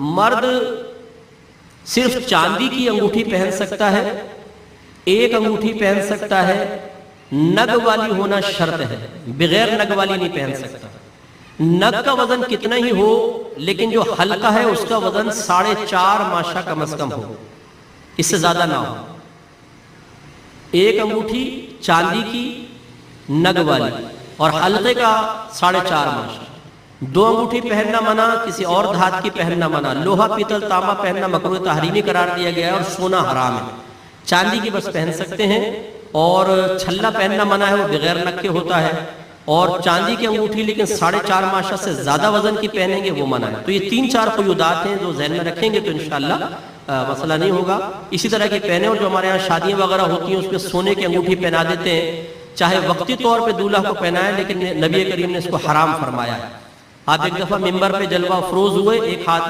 مرد صرف چاندی کی انگوٹھی پہن سکتا ہے، ایک انگوٹھی پہن سکتا ہے، نگ والی ہونا شرط ہے، بغیر نگ والی نہیں پہن سکتا۔ نگ کا وزن کتنا ہی ہو لیکن جو حلقہ ہے اس کا وزن 4.5 ماشا کم از کم ہو، اس سے زیادہ نہ ہو۔ ایک انگوٹھی چاندی کی نگ والی اور حلقے کا 4.5 ماشا۔ 2 انگوٹھی پہننا منع، کسی اور دھات کی پہننا منع، لوہا پیتل تانبا پہننا مکروہ تحریمی قرار دیا گیا ہے اور سونا حرام ہے۔ چاندی کی بس پہن سکتے ہیں، اور چھلا پہننا منع ہے، وہ بغیر نگ کے ہوتا ہے، اور چاندی کی انگوٹھی لیکن 4.5 ماشا سے زیادہ وزن کی پہنیں گے وہ منع ہے۔ تو یہ 3-4 قیودات ہیں جو ذہن میں رکھیں گے تو انشاءاللہ مسئلہ نہیں ہوگا۔ اسی طرح کی پہنے، اور جو ہمارے یہاں شادیاں وغیرہ ہوتی ہیں اس پہ سونے کی انگوٹھی پہنا دیتے ہیں، چاہے وقتی طور پہ دولہا کو پہنائے لیکن نبی کریم نے اس کو حرام فرمایا ہے۔ آپ ایک دفعہ ممبر پہ جلوہ افروز ہوئے، ایک ہاتھ میں